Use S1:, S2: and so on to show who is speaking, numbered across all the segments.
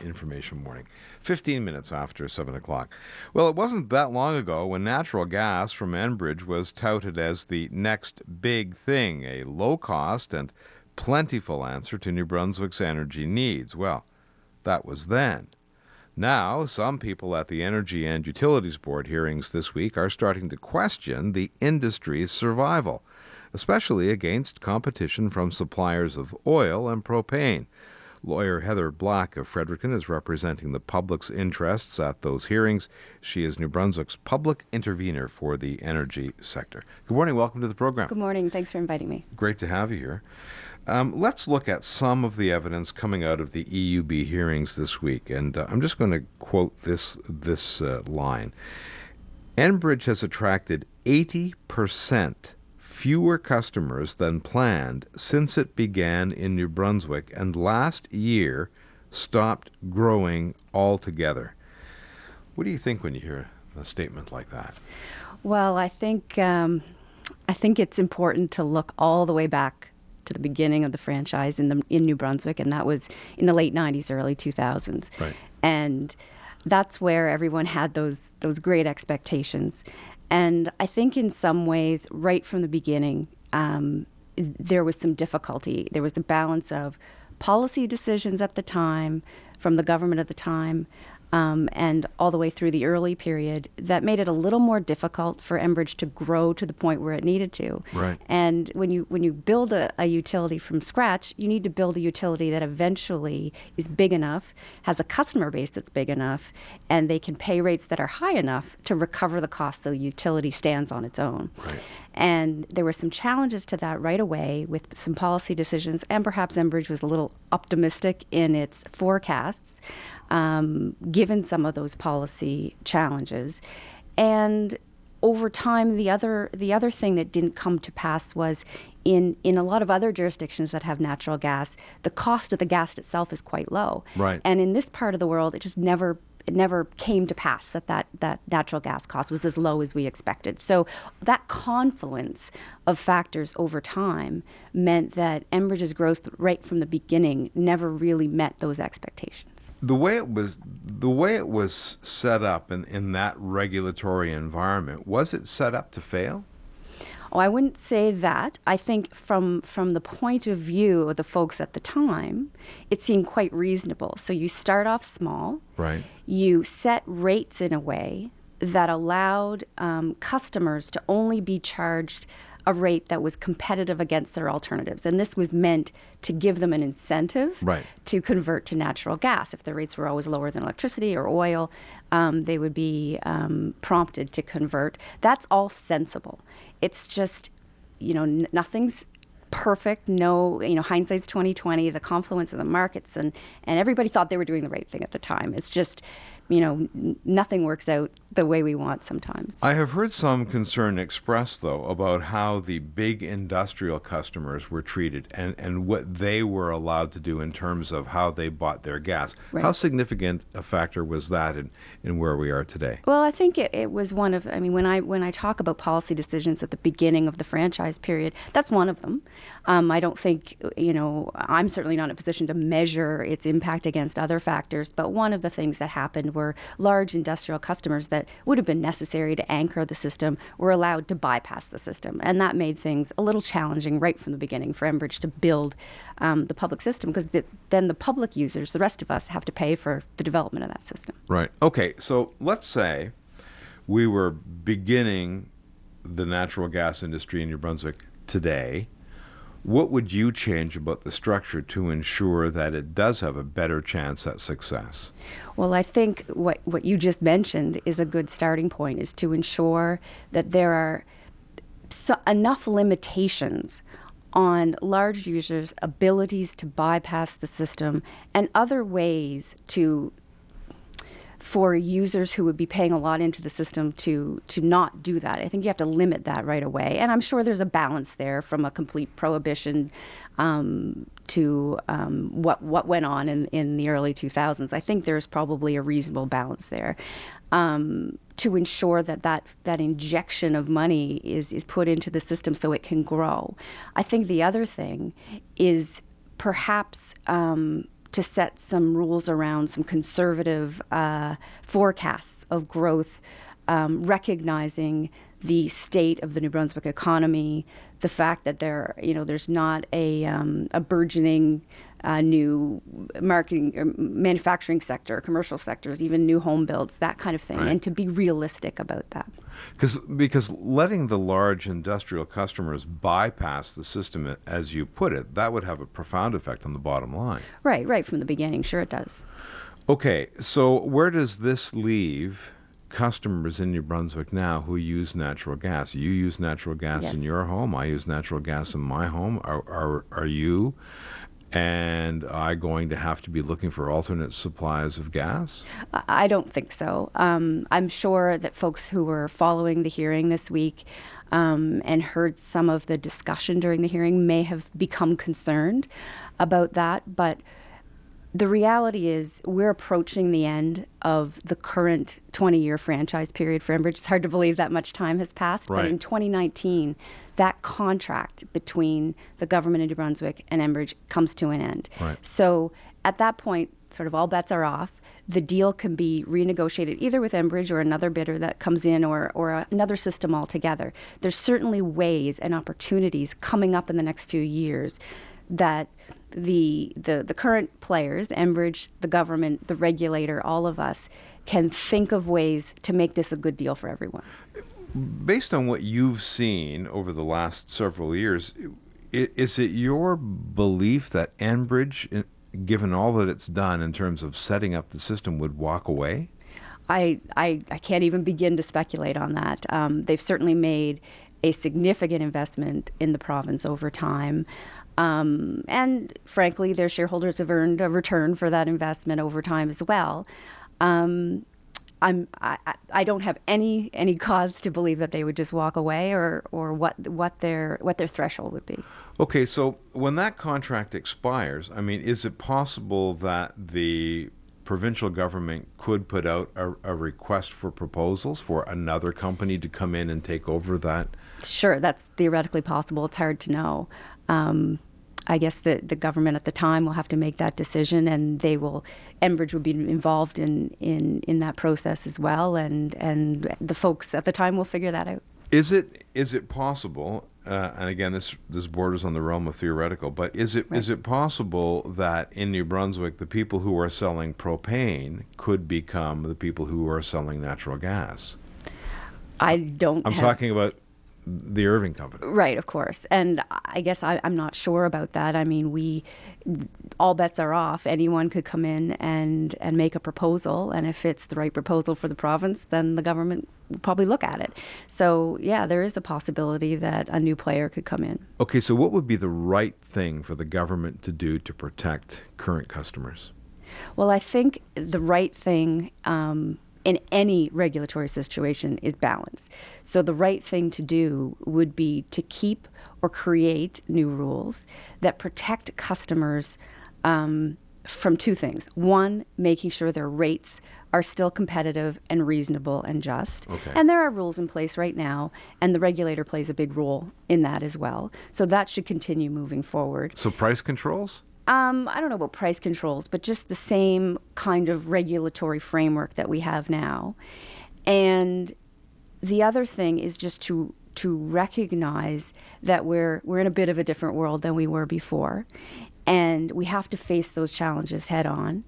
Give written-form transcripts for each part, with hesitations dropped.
S1: information morning, 15 minutes after 7 o'clock. Well, it wasn't that long ago when natural gas from Enbridge was touted as the next big thing, a low-cost and plentiful answer to New Brunswick's energy needs. Well, that was then. Now, some people at the Energy and Utilities Board hearings this week are starting to question the industry's survival, especially against competition from suppliers of oil and propane. Lawyer Heather Black of Fredericton is representing the public's interests at those hearings. She is New Brunswick's public intervener for the energy sector. Good morning. Welcome to the program.
S2: Good morning. Thanks for inviting me.
S1: Great to have you here. Let's look at some of the evidence coming out of the EUB hearings this week, and I'm just going to quote this line. Enbridge has attracted 80% fewer customers than planned since it began in New Brunswick, and last year stopped growing altogether. What do you think when you hear a statement like that?
S2: Well, I think it's important to look all the way back to the beginning of the franchise in New Brunswick, and that was in the late 90s, early 2000s.
S1: Right.
S2: And that's where everyone had those great expectations. And I think in some ways, right from the beginning, there was some difficulty. There was a balance of policy decisions at the time, from the government at the time, and all the way through the early period that made it a little more difficult for Enbridge to grow to the point where it needed to.
S1: Right.
S2: And when you build a utility from scratch, you need to build a utility that eventually is big enough, has a customer base that's big enough, and they can pay rates that are high enough to recover the cost so the utility stands on its own.
S1: Right.
S2: And there were some challenges to that right away with some policy decisions, and perhaps Enbridge was a little optimistic in its forecasts, given some of those policy challenges. And over time, the other thing that didn't come to pass was in a lot of other jurisdictions that have natural gas, the cost of the gas itself is quite low.
S1: Right.
S2: And in this part of the world, it never came to pass that natural gas cost was as low as we expected. So that confluence of factors over time meant that Enbridge's growth right from the beginning never really met those expectations.
S1: The way it was set up in that regulatory environment, was it set up to fail?
S2: Oh, I wouldn't say that. I think from the point of view of the folks at the time, it seemed quite reasonable. So you start off small.
S1: Right.
S2: You set rates in a way that allowed customers to only be charged a rate that was competitive against their alternatives. And this was meant to give them an incentive
S1: Right.
S2: to convert to natural gas. If the rates were always lower than electricity or oil, they would be prompted to convert. That's all sensible. It's just, nothing's perfect. No, hindsight's 2020, the confluence of the markets, and everybody thought they were doing the right thing at the time. It's just, nothing works out the way we want sometimes.
S1: I have heard some concern expressed, though, about how the big industrial customers were treated and what they were allowed to do in terms of how they bought their gas.
S2: Right.
S1: How significant a factor was that in where we are today?
S2: Well, I think it was one of, when I talk about policy decisions at the beginning of the franchise period, that's one of them. I don't think, I'm certainly not in a position to measure its impact against other factors, but one of the things that happened were large industrial customers that would have been necessary to anchor the system were allowed to bypass the system. And that made things a little challenging right from the beginning for Enbridge to build the public system, because then the public users, the rest of us, have to pay for the development of that system.
S1: Right. Okay, so let's say we were beginning the natural gas industry in New Brunswick today. What would you change about the structure to ensure that it does have a better chance at success?
S2: Well, I think what you just mentioned is a good starting point, is to ensure that there are enough limitations on large users' abilities to bypass the system and other ways for users who would be paying a lot into the system to not do that. I think you have to limit that right away. And I'm sure there's a balance there, from a complete prohibition to what went on in the early 2000s. I think there's probably a reasonable balance there to ensure that injection of money is put into the system so it can grow. I think the other thing is perhaps to set some rules around some conservative forecasts of growth, recognizing the state of the New Brunswick economy, the fact that there's not a burgeoning new marketing or manufacturing sector, commercial sectors, even new home builds, that kind of thing,
S1: Right.
S2: and to be realistic about that.
S1: Because letting the large industrial customers bypass the system, as you put it, that would have a profound effect on the bottom line.
S2: Right from the beginning, sure it does.
S1: Okay, so where does this leave customers in New Brunswick now who use natural gas? You use natural gas
S2: Yes.
S1: in your home. I use natural gas in my home. Are you and I going to have to be looking for alternate supplies of gas?
S2: I don't think so. I'm sure that folks who were following the hearing this week and heard some of the discussion during the hearing may have become concerned about that. But the reality is we're approaching the end of the current 20-year franchise period for Enbridge. It's hard to believe that much time has passed.
S1: Right.
S2: But in 2019, that contract between the government of New Brunswick and Enbridge comes to an end.
S1: Right.
S2: So at that point, sort of all bets are off. The deal can be renegotiated either with Enbridge or another bidder that comes in, or another system altogether. There's certainly ways and opportunities coming up in the next few years that the current players, Enbridge, the government, the regulator, all of us, can think of ways to make this a good deal for everyone.
S1: Based on what you've seen over the last several years, is it your belief that Enbridge, given all that it's done in terms of setting up the system, would walk away?
S2: I can't even begin to speculate on that. They've certainly made a significant investment in the province over time. And frankly, their shareholders have earned a return for that investment over time as well. I don't have any cause to believe that they would just walk away, or what their threshold would be.
S1: Okay, so when that contract expires, I mean, is it possible that the provincial government could put out a request for proposals for another company to come in and take over that?
S2: Sure, that's theoretically possible. It's hard to know. I guess the government at the time will have to make that decision, and Enbridge will be involved in that process as well, and the folks at the time will figure that out.
S1: Is it possible? And again, this borders on the realm of theoretical, but is it possible that in New Brunswick, the people who are selling propane could become the people who are selling natural gas?
S2: I'm
S1: talking about the Irving Company.
S2: Right, of course. And I guess I'm not sure about that. I mean, all bets are off. Anyone could come in and make a proposal. And if it's the right proposal for the province, then the government will probably look at it. So, yeah, there is a possibility that a new player could come in.
S1: Okay, so what would be the right thing for the government to do to protect current customers?
S2: Well, I think the right thing in any regulatory situation is balance. So the right thing to do would be to keep or create new rules that protect customers from two things. One, making sure their rates are still competitive and reasonable and just.
S1: Okay.
S2: And there are rules in place right now, and the regulator plays a big role in that as well. So that should continue moving forward.
S1: So price controls?
S2: I don't know about price controls, but just the same kind of regulatory framework that we have now. And the other thing is just to recognize that we're in a bit of a different world than we were before, and we have to face those challenges head on.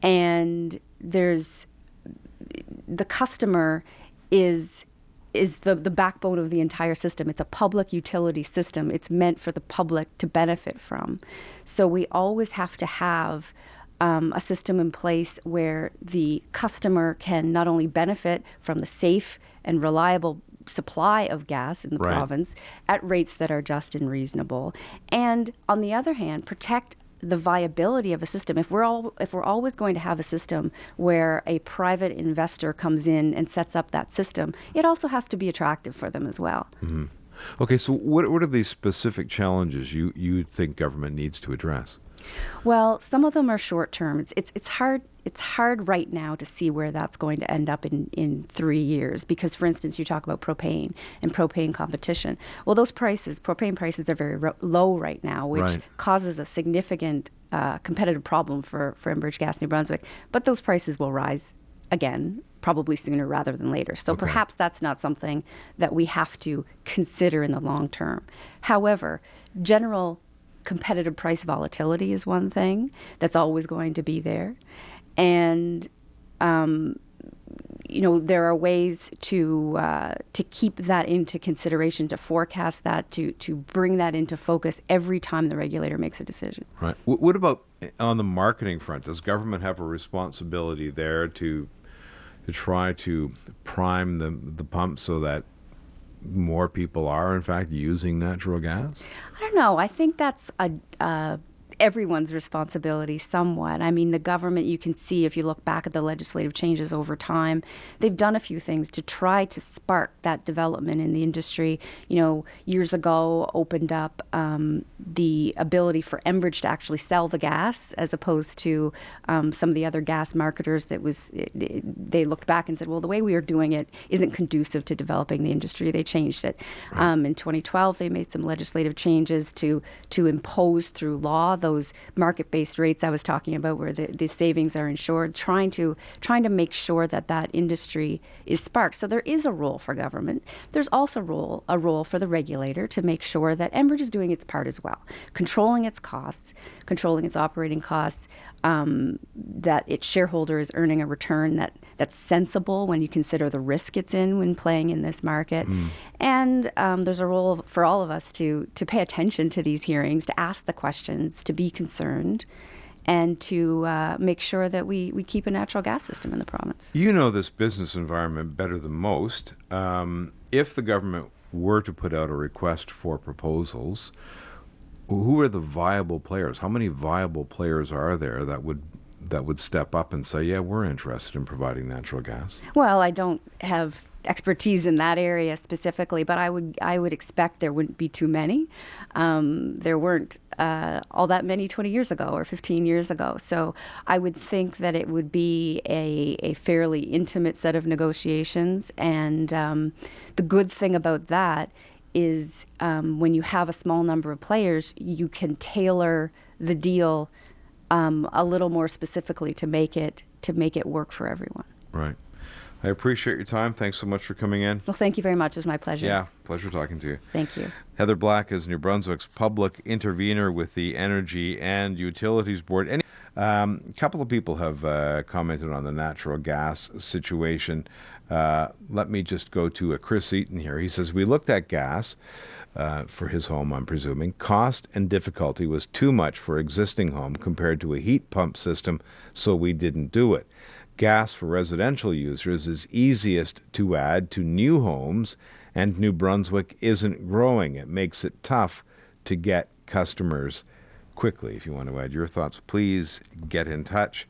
S2: And the customer is the backbone of the entire system. It's a public utility system. It's meant for the public to benefit from. So we always have to have a system in place where the customer can not only benefit from the safe and reliable supply of gas in the
S1: Right.
S2: province at rates that are just and reasonable, and on the other hand, protect the viability of a system. If we're always going to have a system where a private investor comes in and sets up that system, it also has to be attractive for them as well.
S1: Okay, so what are the specific challenges you think government needs to address?
S2: Well, some of them are short term. It's hard. It's hard right now to see where that's going to end up in 3 years because, for instance, you talk about propane and propane competition. Well, those prices, propane prices, are very low right now, which
S1: Right.
S2: causes a significant competitive problem for Enbridge Gas New Brunswick. But those prices will rise again, probably sooner rather than later. So
S1: Okay.
S2: perhaps that's not something that we have to consider in the long term. However, general competitive price volatility is one thing that's always going to be there. And there are ways to keep that into consideration, to forecast that, to bring that into focus every time the regulator makes a decision.
S1: Right. What about on the marketing front? Does government have a responsibility there to try to prime the pump so that more people are, in fact, using natural gas?
S2: I don't know. I think that's everyone's responsibility somewhat. I mean, the government, you can see if you look back at the legislative changes over time, they've done a few things to try to spark that development in the industry. Years ago opened up the ability for Enbridge to actually sell the gas as opposed to some of the other gas marketers they looked back and said, well, the way we are doing it isn't conducive to developing the industry. They changed it.
S1: Right.
S2: In 2012, they made some legislative changes to impose through law those market-based rates I was talking about, where the savings are insured, trying to make sure that industry is sparked. So there is a role for government. There's also a role for the regulator to make sure that Enbridge is doing its part as well, controlling its costs, controlling its operating costs, that its shareholder is earning a return that's sensible when you consider the risk it's in when playing in this market. And there's a role for all of us to pay attention to these hearings, to ask the questions, to be concerned, and to make sure that we keep a natural gas system in the province.
S1: You know this business environment better than most. If the government were to put out a request for proposals, who are the viable players? How many viable players are there that would step up and say, yeah, we're interested in providing natural gas?
S2: Well, I don't have expertise in that area specifically, but I would expect there wouldn't be too many. There weren't all that many 20 years ago or 15 years ago. So I would think that it would be a fairly intimate set of negotiations. And the good thing about that is when you have a small number of players, you can tailor the deal a little more specifically to make it work for everyone.
S1: Right. I appreciate your time. Thanks so much for coming in.
S2: Well, thank you very much. It was my pleasure.
S1: Yeah, pleasure talking to you.
S2: Thank you.
S1: Heather Black is New Brunswick's public intervener with the Energy and Utilities Board. A couple of people have commented on the natural gas situation. Let me just go to Chris Eaton here. He says, we looked at gas for his home, I'm presuming. Cost and difficulty was too much for existing home compared to a heat pump system, so we didn't do it. Gas for residential users is easiest to add to new homes, and New Brunswick isn't growing. It makes it tough to get customers quickly. If you want to add your thoughts, please get in touch.